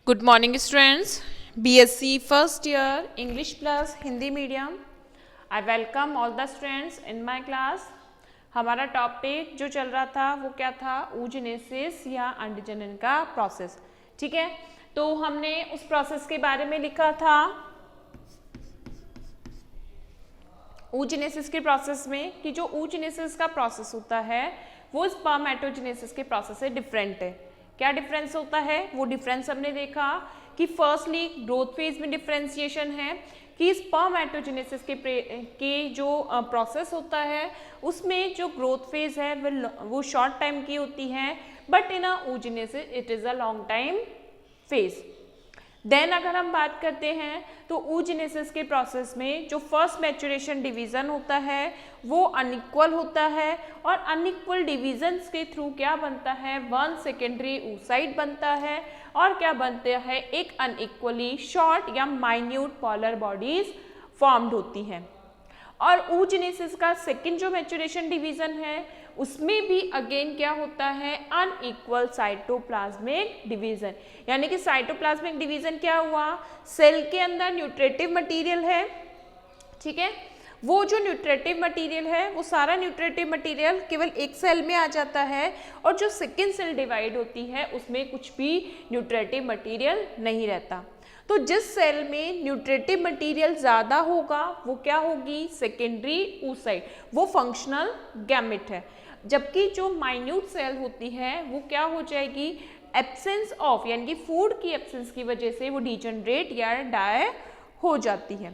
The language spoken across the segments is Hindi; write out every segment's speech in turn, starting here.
Good morning students, BSc first year English plus Hindi medium. I welcome all the students in my class. हमारा टॉपिक जो चल रहा था वो क्या था, oogenesis या अंडजनन का प्रोसेस. ठीक है, तो हमने उस प्रोसेस के बारे में लिखा था. oogenesis के प्रोसेस में कि जो oogenesis का प्रोसेस होता है वो स्पर्मेटोजेनेसिस के प्रोसेस से डिफरेंट है. क्या डिफरेंस होता है, वो डिफरेंस हमने देखा कि फर्स्टली ग्रोथ फेज में डिफरेंशिएशन है कि स्पर्मेटोजेनेसिस के जो प्रोसेस होता है उसमें जो ग्रोथ फेज है वो शॉर्ट टाइम की होती है, but in oogenesis it is a long time phase. Then अगर हम बात करते हैं तो oogenesis के प्रोसेस में जो फर्स्ट मैचुरेशन डिवीजन होता है वो अनइक्वल होता है और अनइक्वल डिवीजन्स के थ्रू क्या बनता है, वन सेकेंडरी oocyte बनता है और क्या बनता है, एक अनइक्वली शॉर्ट या माइन्यूट पोलर बॉडीज फॉर्म्ड होती हैं. और oogenesis का सेकेंड जो मैचुरेशन डिवीजन है उसमें भी अगेन क्या होता है, अनइक्वल साइटोप्लाज्मिक डिवीजन. यानी कि साइटोप्लाज्मिक डिवीजन क्या हुआ, सेल के अंदर न्यूट्रिटिव मटेरियल है. ठीक है, वो जो न्यूट्रिटिव मटेरियल है वो सारा न्यूट्रिटिव मटेरियल केवल एक सेल में आ जाता है और जो सेकेंड सेल डिवाइड होती है उसमें कुछ भी न्यूट्रिटिव मटेरियल नहीं रहता. तो जिस सेल में न्यूट्रिटिव मटेरियल ज़्यादा होगा वो क्या होगी, सेकेंडरी oocyte, वो फंक्शनल गैमेट है. जबकि जो माइन्यूट सेल होती है वो क्या हो जाएगी, एब्सेंस ऑफ यानी कि फूड की एब्सेंस की वजह से वो डिजनरेट या डाई हो जाती है.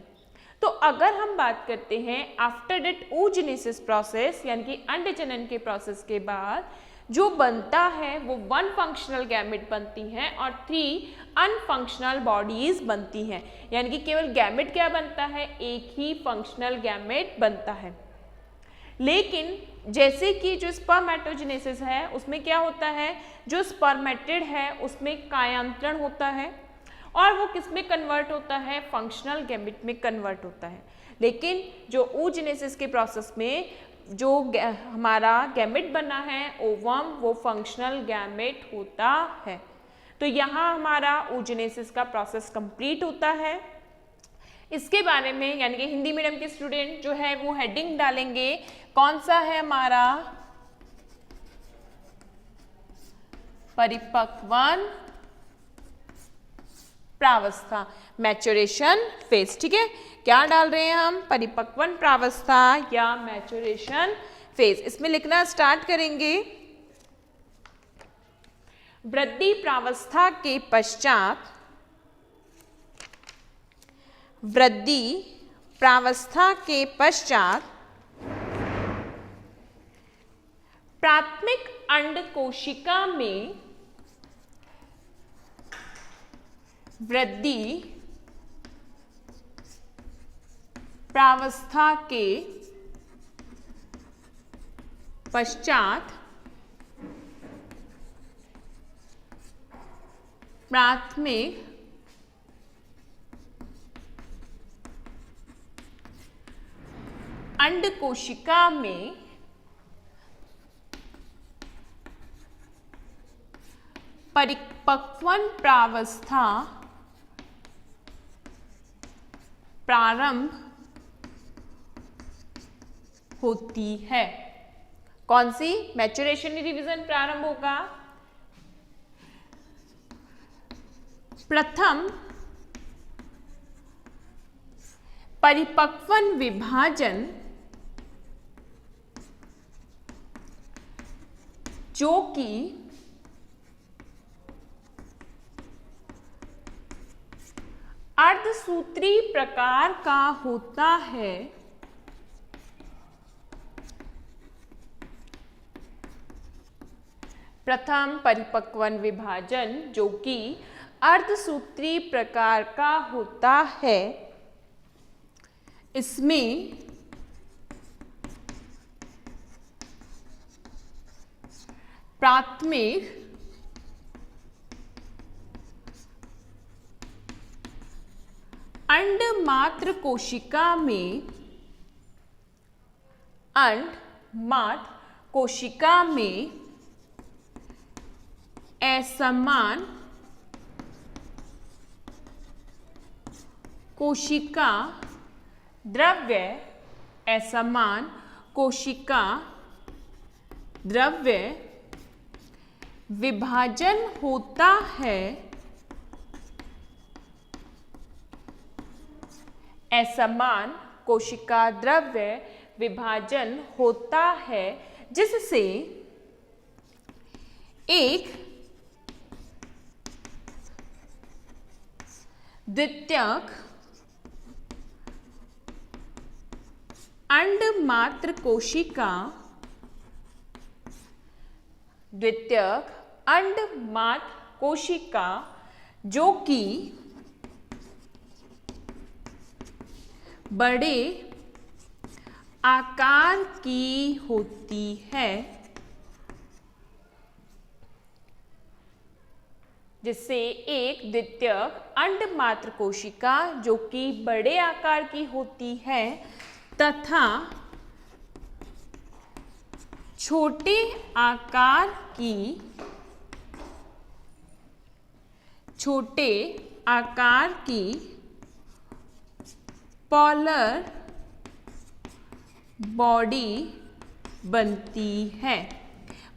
तो अगर हम बात करते हैं आफ्टर दैट oogenesis प्रोसेस यानी कि अंडजनन के प्रोसेस के बाद जो बनता है वो वन फंक्शनल गैमेट बनती हैं और 3 अनफंक्शनल बॉडीज बनती हैं. यानी कि केवल गैमेट क्या बनता है, एक ही फंक्शनल गैमेट बनता है. लेकिन जैसे कि जो स्पर्मेटोजेनेसिस है उसमें क्या होता है, जो स्पर्मेटिड है उसमें कायांतरण होता है और वो किस में कन्वर्ट होता है, फंक्शनल गैमेट में कन्वर्ट होता है. लेकिन जो oogenesis के प्रोसेस में जो हमारा गैमेट बना है ओवम वो फंक्शनल गैमेट होता है. तो यहाँ हमारा oogenesis का प्रोसेस कंप्लीट होता है. इसके बारे में यानी कि हिंदी मीडियम के स्टूडेंट जो है वो हेडिंग डालेंगे, कौन सा है हमारा, परिपक्वन प्रावस्था, मैचुरेशन फेज. ठीक है, क्या डाल रहे हैं हम, परिपक्वन प्रावस्था या मैचुरेशन फेज. इसमें लिखना स्टार्ट करेंगे. वृद्धि प्रावस्था के पश्चात, वृद्धि प्रावस्था के पश्चात प्राथमिक अंड कोशिका में वृद्धि प्रावस्था के पश्चात प्राथमिक अंड कोशिका में परिपक्वन प्रावस्था प्रारंभ होती है. कौन सी, मैचुरेशन डिवीजन प्रारंभ होगा, प्रथम परिपक्वन विभाजन जो कि अर्धसूत्री प्रकार का होता है, प्रथम परिपक्वन विभाजन जो कि अर्धसूत्री प्रकार का होता है, इसमें प्राथमिक अंड मात्र कोशिका में अंड मात्र कोशिका में असमान कोशिका द्रव्य असमान कोशिका द्रव्य विभाजन होता है असमान कोशिका द्रव्य विभाजन होता है जिससे एक द्वितीयक अंडमात्र कोशिका द्वितीयक अंडमात्र कोशिका जो कि बड़े आकार की होती है जिससे एक द्वितीयक अंडमात्र कोशिका जो कि बड़े आकार की होती है तथा छोटे आकार की पॉलर बॉडी बनती है।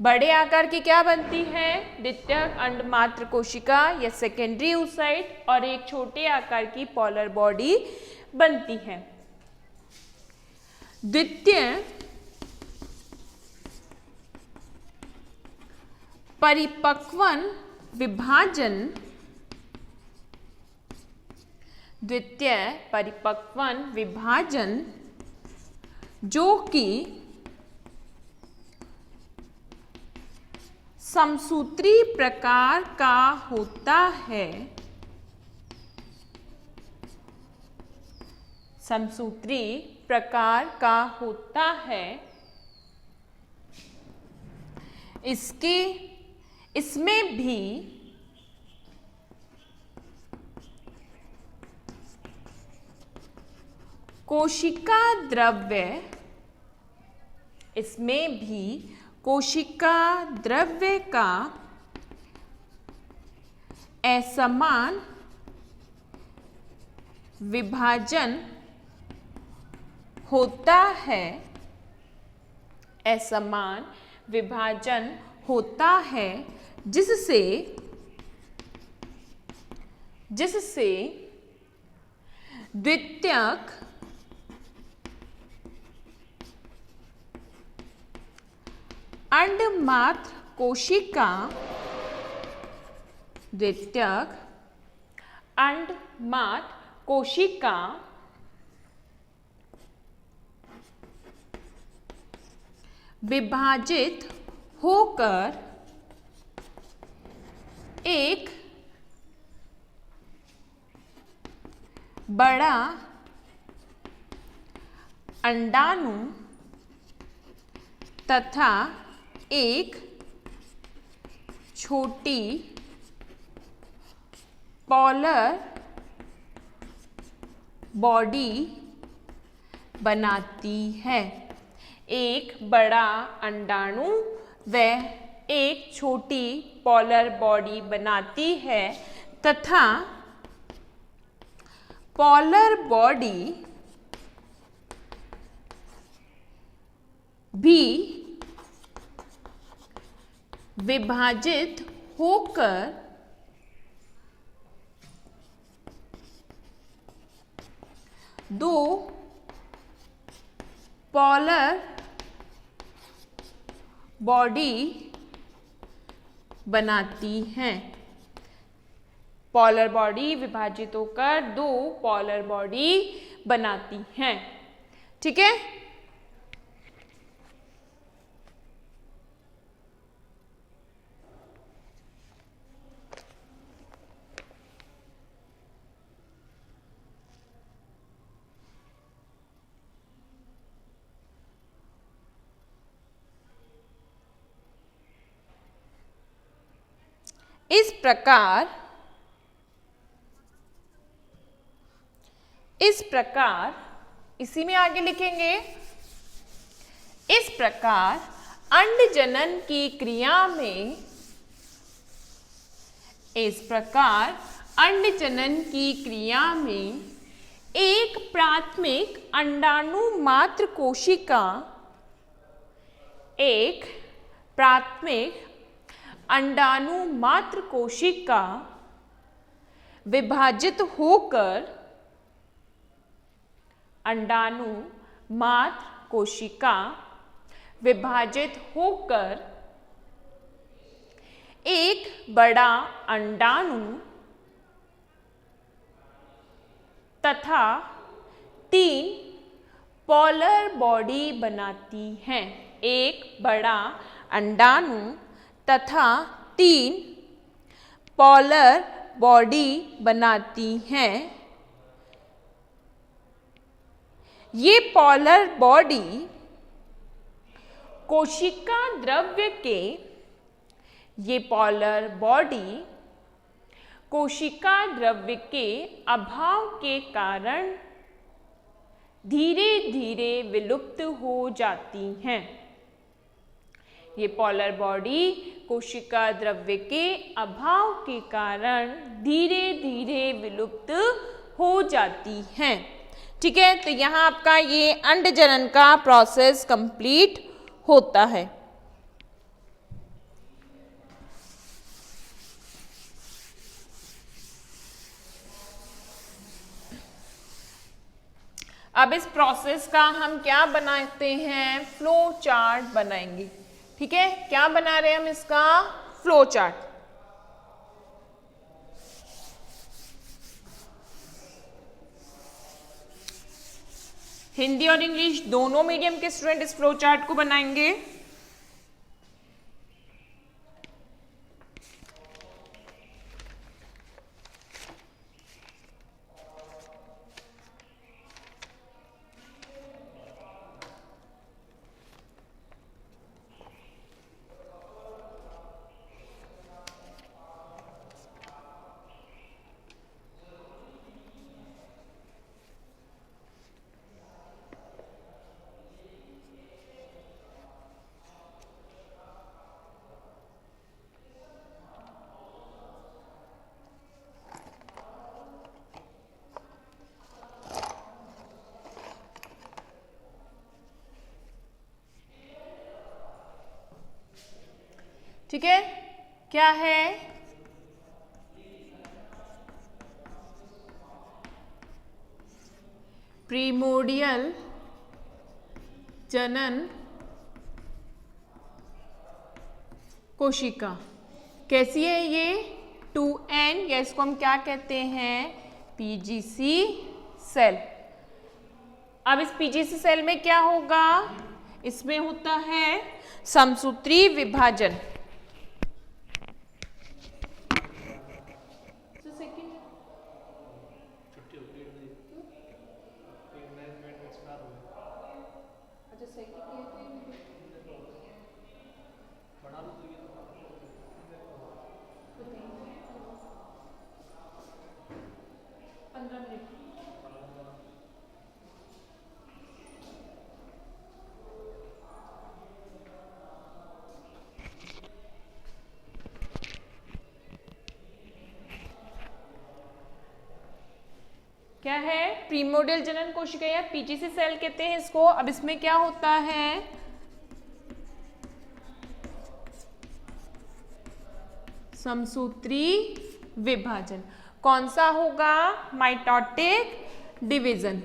बड़े आकार की क्या बनती है? द्वितीयक अंडमात्र कोशिका या सेकेंडरी oocyte और एक छोटे आकार की पॉलर बॉडी बनती है। द्वितीय परिपक्वन विभाजन द्वितीय परिपक्वन विभाजन जो कि समसूत्री प्रकार का होता है समसूत्री प्रकार का होता है इसमें भी कोशिका द्रव्य का असमान विभाजन होता है असमान विभाजन होता है जिससे द्वितीयक अंडमात्र कोशिका द्वितीयक अंडमात्र कोशिका विभाजित होकर एक बड़ा अंडाणु तथा एक छोटी पॉलर बॉडी बनाती है। एक बड़ा अंडाणु व एक छोटी पॉलर बॉडी बनाती है तथा पॉलर बॉडी भी विभाजित होकर दो पॉलर बॉडी बनाती हैं। पॉलर बॉडी विभाजित होकर दो पॉलर बॉडी बनाती हैं। ठीक है। इस प्रकार इसी में आगे लिखेंगे। इस प्रकार अंड जनन की क्रिया में एक प्राथमिक अंडाणु मात्र कोशिका, एक प्राथमिक अंडाणु मात्र कोशिका विभाजित होकर, अंडाणु मात्र कोशिका विभाजित होकर एक बड़ा अंडाणु तथा 3 पोलर बॉडी बनाती हैं। एक बड़ा अंडाणु तथा 3 पोलर बॉडी बनाती हैं। ये पोलर बॉडी कोशिका द्रव्य के, ये पोलर बॉडी कोशिका द्रव्य के अभाव के कारण धीरे धीरे विलुप्त हो जाती हैं। ये पोलर बॉडी कोशिका द्रव्य के अभाव के कारण धीरे धीरे विलुप्त हो जाती हैं। ठीक है, तो यहाँ आपका ये अंड जनन का प्रोसेस कंप्लीट होता है। अब इस प्रोसेस का हम क्या बनाते हैं, फ्लो चार्ट बनाएंगे। ठीक है, क्या बना रहे हैं हम इसका, फ्लो चार्ट। हिंदी और इंग्लिश दोनों मीडियम के स्टूडेंट इस फ्लो चार्ट को बनाएंगे। ठीक है, क्या है, प्रीमोर्डियल जनन कोशिका कैसी है ये, 2n, या इसको हम क्या कहते हैं, पीजीसी सेल। अब इस पीजीसी सेल में क्या होगा, इसमें होता है समसूत्री विभाजन। क्या है, प्रीमोर्डियल जनन कोशिका या पीजीसी सेल कहते हैं इसको। अब इसमें क्या होता है, समसूत्री विभाजन। कौन सा होगा, माइटोटिक डिवीजन।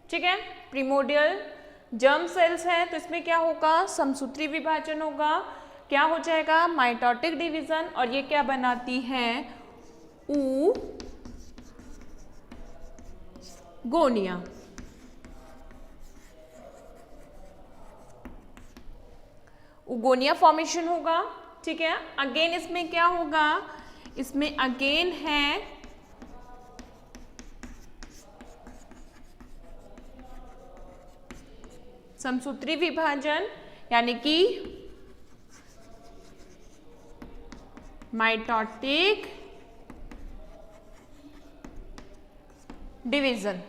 ठीक है, प्रीमोर्डियल जर्म सेल्स हैं तो इसमें क्या होगा, समसूत्री विभाजन होगा। क्या हो जाएगा, माइटोटिक डिवीजन। और ये क्या बनाती हैं, गोनिया। उगोनिया फॉर्मेशन होगा। ठीक है, अगेन इसमें क्या होगा, इसमें अगेन है समसूत्री विभाजन, यानी कि माइटोटिक डिवीजन।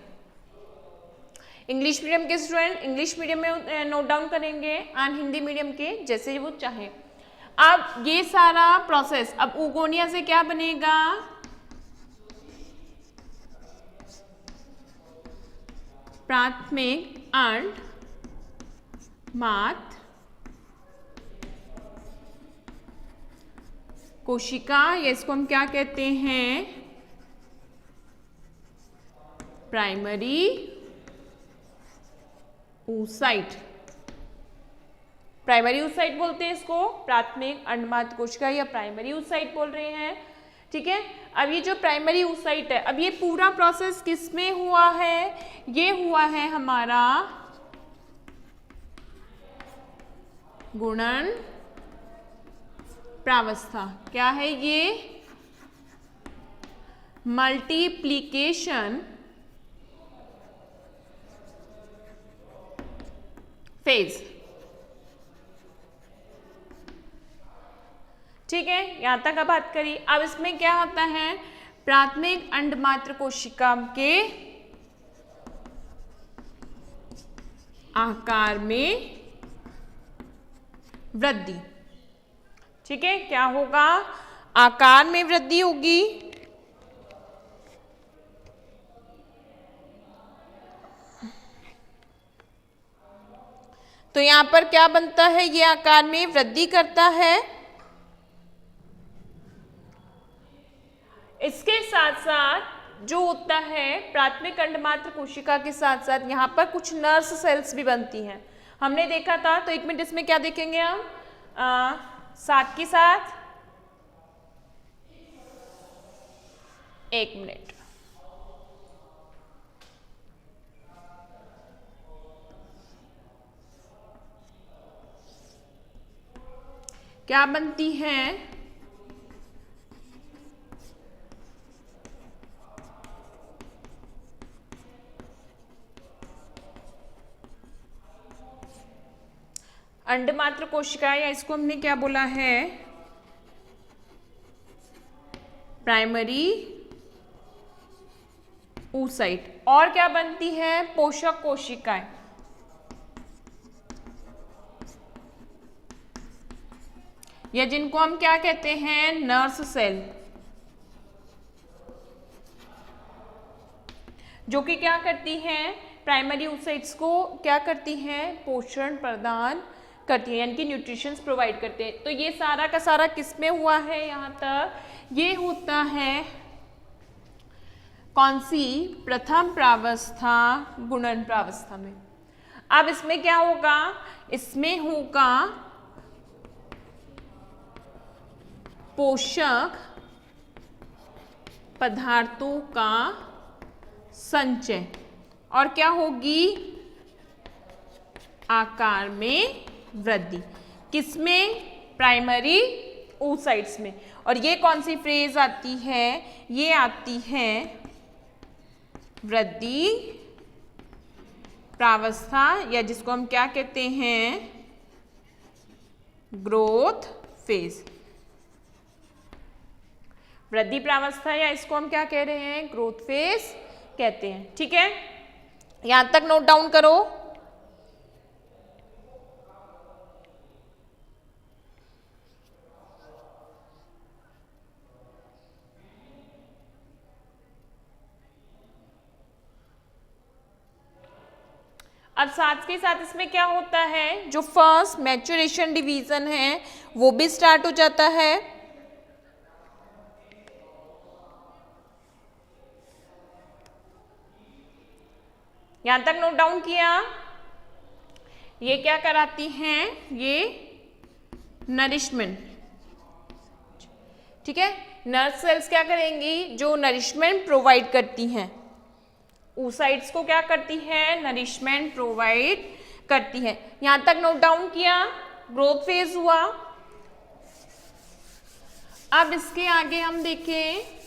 इंग्लिश मीडियम के स्टूडेंट इंग्लिश मीडियम में नोट डाउन करेंगे एंड हिंदी मीडियम के जैसे वो चाहे। अब ये सारा प्रोसेस, अब ऊगोनिया से क्या बनेगा, प्राथमिक अंड मात्र कोशिका, या इसको हम क्या कहते हैं, प्राइमरी oocyte। प्राइमरी oocyte बोलते हैं इसको, प्राथमिक अंडमात्र कोशिका या प्राइमरी oocyte बोल रहे हैं। ठीक है, अब ये जो प्राइमरी oocyte है, अब ये पूरा प्रोसेस किस में हुआ है, ये हुआ है हमारा गुणन प्रावस्था। क्या है ये, मल्टीप्लिकेशन फेज। ठीक है, यहां तक अब बात करी। अब इसमें क्या होता है, प्राथमिक अंडमात्र कोशिका के आकार में वृद्धि। ठीक है, क्या होगा, आकार में वृद्धि होगी। तो यहां पर क्या बनता है, ये आकार में वृद्धि करता है। इसके साथ साथ जो होता है, प्राथमिक अंडमात्र कोशिका के साथ साथ यहां पर कुछ नर्स सेल्स भी बनती हैं, हमने देखा था। तो 1 मिनट इसमें क्या देखेंगे हम, साथ के साथ 1 मिनट। क्या बनती हैं, अंडमात्र कोशिका, या इसको हमने क्या बोला है, प्राइमरी oocyte। और क्या बनती है, पोषक कोशिकाएं, या जिनको हम क्या कहते हैं, नर्स सेल, जो कि क्या करती हैं, प्राइमरी oocytes को क्या करती हैं, पोषण प्रदान करती है, यानी कि न्यूट्रिशंस प्रोवाइड करते हैं। तो ये सारा का सारा किस में हुआ है, यहाँ तक ये होता है कौन सी, प्रथम प्रावस्था, गुणन प्रावस्था में। अब इसमें क्या होगा, इसमें होगा पोषक पदार्थों का संचय, और क्या होगी, आकार में वृद्धि। किसमें, प्राइमरी oocytes में। और ये कौन सी फ्रेज आती है, ये आती है वृद्धि प्रावस्था, या जिसको हम क्या कहते हैं, ग्रोथ फेज। वृद्धि प्रावस्था, या इसको हम क्या कह रहे हैं, ग्रोथ फेज कहते हैं। ठीक है, यहां तक नोट डाउन करो। अब साथ के साथ इसमें क्या होता है, जो फर्स्ट मैच्योरेशन डिवीजन है वो भी स्टार्ट हो जाता है। यहां तक नोट डाउन किया। ये क्या कराती हैं, ये नरिशमेंट। ठीक है, नर्व सेल्स क्या करेंगी, जो नरिशमेंट प्रोवाइड करती हैं, oocytes को क्या करती है, नरिशमेंट प्रोवाइड करती है। यहां तक नोट डाउन किया, ग्रोथ फेज हुआ। अब इसके आगे हम देखें,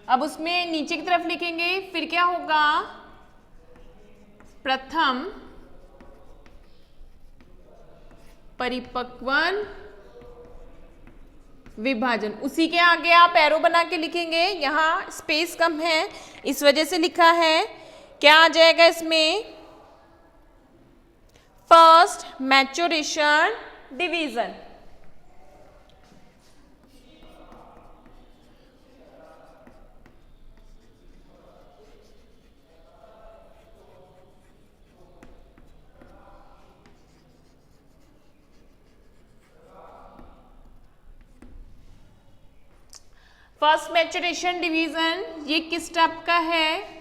अब उसमें नीचे की तरफ लिखेंगे, फिर क्या होगा, प्रथम परिपक्वन विभाजन। उसी के आगे आप एरो बना के लिखेंगे, यहाँ स्पेस कम है इस वजह से लिखा है। क्या आ जाएगा इसमें, first maturation division. First maturation division ये किस टाइप का है,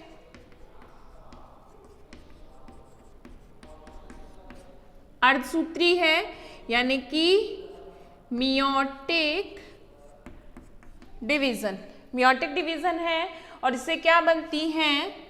अर्धसूत्री है, यानी कि मियोटिक डिवीजन। मियोटिक डिवीजन है और इससे क्या बनती हैं,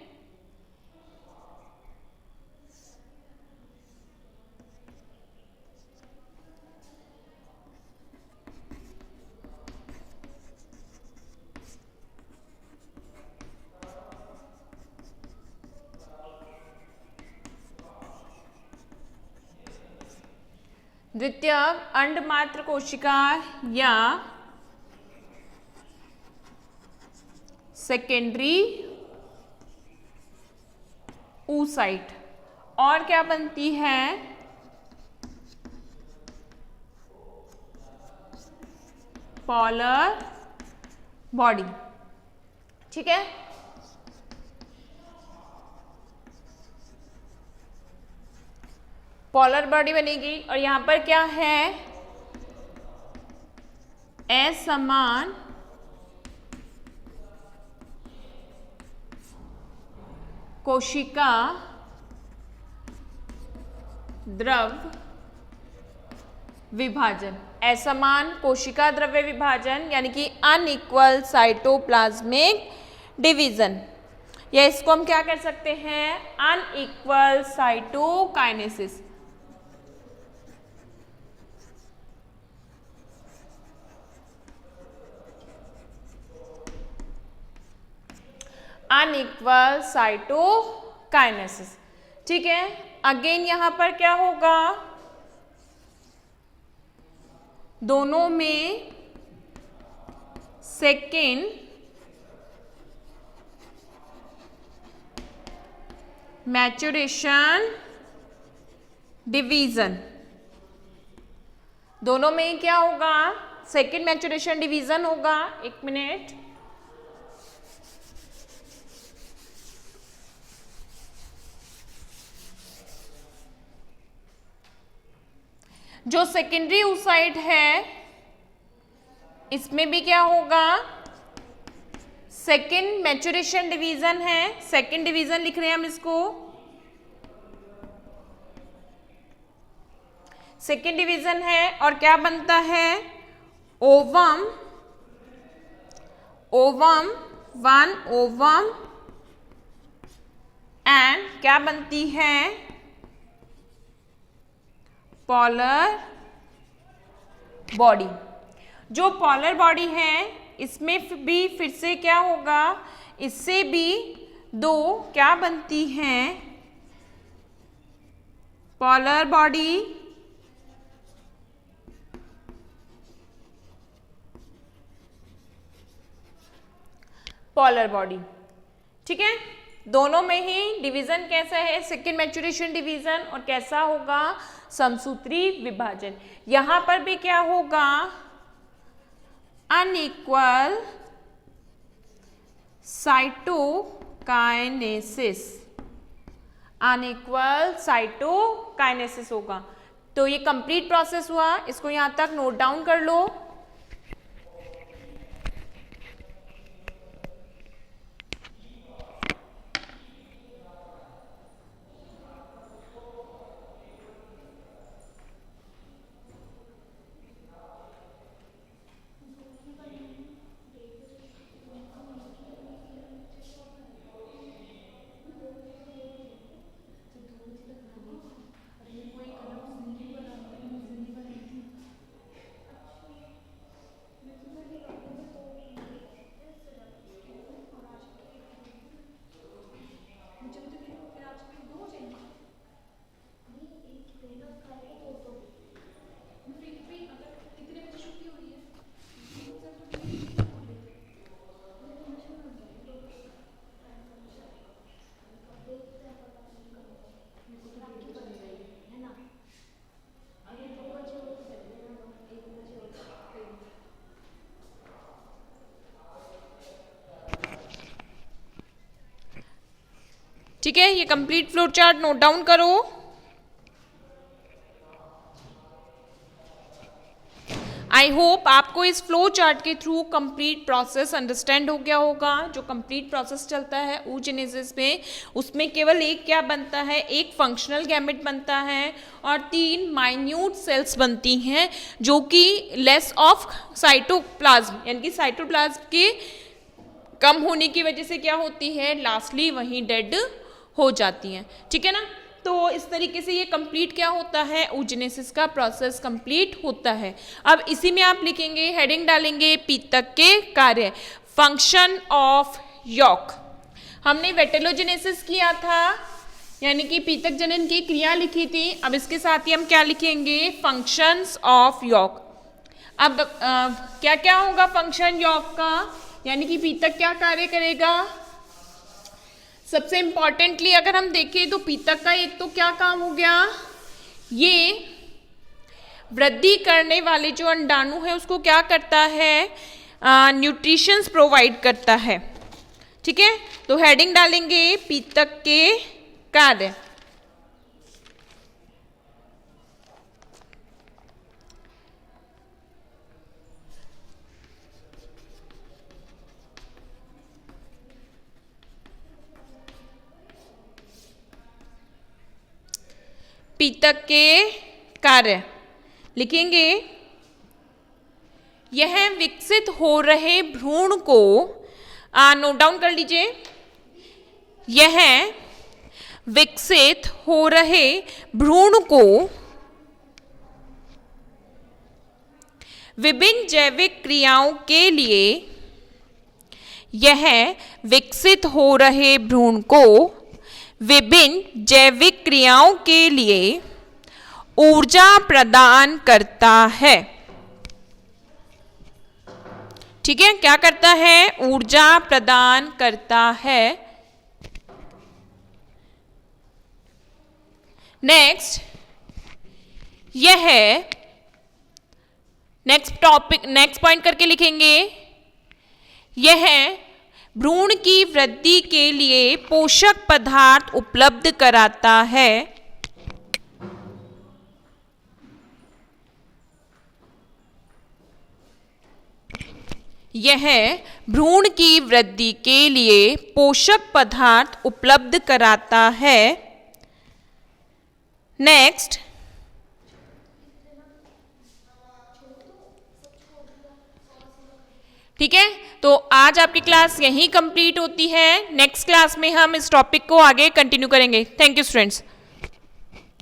द्वितीयक अंडमात्र कोशिका या सेकेंडरी oocyte। और क्या बनती है, पोलर बॉडी। ठीक है, पोलर बॉडी बनेगी और यहां पर क्या है, असमान कोशिका द्रव विभाजन। असमान कोशिका द्रव्य विभाजन यानी कि अनइक्वल साइटोप्लाज्मिक डिवीजन, या इसको हम क्या कर सकते हैं, अनइक्वल साइटोकाइनेसिस। Unequal cytokinesis. ठीक है, अगेन यहां पर क्या होगा, दोनों में सेकेंड मैच्योरेशन डिवीजन, दोनों में क्या होगा, सेकेंड मैच्योरेशन डिवीजन होगा। एक मिनट, जो सेकेंडरी oocyte है इसमें भी क्या होगा, सेकेंड मैच्योरेशन डिवीजन है, सेकेंड डिवीजन लिख रहे हैं हम इसको, सेकेंड डिवीजन है। और क्या बनता है, ovum, ovum, one ovum and क्या बनती है, पोलर बॉडी। जो पोलर बॉडी है इसमें भी फिर से क्या होगा, इससे भी दो क्या बनती हैं, पोलर बॉडी पोलर बॉडी। ठीक है, दोनों में ही डिवीजन कैसा है, सेकेंड मैच्योरेशन डिवीजन, और कैसा होगा, समसूत्री विभाजन। यहां पर भी क्या होगा, अनइक्वल साइटोकाइनेसिस, अनइक्वल साइटोकाइनेसिस होगा। तो ये कंप्लीट प्रोसेस हुआ, इसको यहां तक नोट डाउन कर लो। ठीक है, ये complete flow chart note down करो। आई होप आपको इस फ्लो चार्ट के थ्रू कंप्लीट प्रोसेस अंडरस्टैंड हो गया होगा। जो कंप्लीट प्रोसेस चलता है oogenesis में, उसमें केवल एक क्या बनता है, एक फंक्शनल गैमेट बनता है और 3 माइन्यूट सेल्स बनती हैं जो कि लेस ऑफ साइटोप्लाज्म, यानी कि साइटोप्लाज्म के कम होने की वजह से क्या होती है, लास्टली वहीं डेड हो जाती हैं। ठीक है ना, तो इस तरीके से ये कंप्लीट क्या होता है, oogenesis का प्रोसेस कंप्लीट होता है। अब इसी में आप लिखेंगे, हेडिंग डालेंगे पीतक के कार्य, फंक्शन ऑफ यॉक। हमने वेटेलोजेनेसिस किया था, यानी कि पीतक जनन की क्रिया लिखी थी। अब इसके साथ ही हम क्या लिखेंगे, फंक्शंस ऑफ यॉक। अब क्या क्या होगा फंक्शन यॉक का, यानी कि पीतक क्या कार्य करेगा। सबसे इंपॉर्टेंटली अगर हम देखें तो पीतक का एक तो क्या काम हो गया, ये वृद्धि करने वाले जो अंडाणु है उसको क्या करता है, न्यूट्रिशंस प्रोवाइड करता है। ठीक है, तो हेडिंग डालेंगे पीतक के कार्य। पीतक के कार्य लिखेंगे, यह विकसित हो रहे भ्रूण को, नोट डाउन कर लीजिए, यह विकसित हो रहे भ्रूण को विभिन्न जैविक क्रियाओं के लिए, यह विकसित हो रहे भ्रूण को विभिन्न जैविक क्रियाओं के लिए ऊर्जा प्रदान करता है। ठीक है, क्या करता है, ऊर्जा प्रदान करता है। नेक्स्ट, यह नेक्स्ट पॉइंट करके लिखेंगे, यह भ्रूण की वृद्धि के लिए पोषक पदार्थ उपलब्ध कराता है। यह भ्रूण की वृद्धि के लिए पोषक पदार्थ उपलब्ध कराता है। नेक्स्ट, ठीक है, तो आज आपकी क्लास यहीं कंप्लीट होती है। नेक्स्ट क्लास में हम इस टॉपिक को आगे कंटिन्यू करेंगे। Thank you students.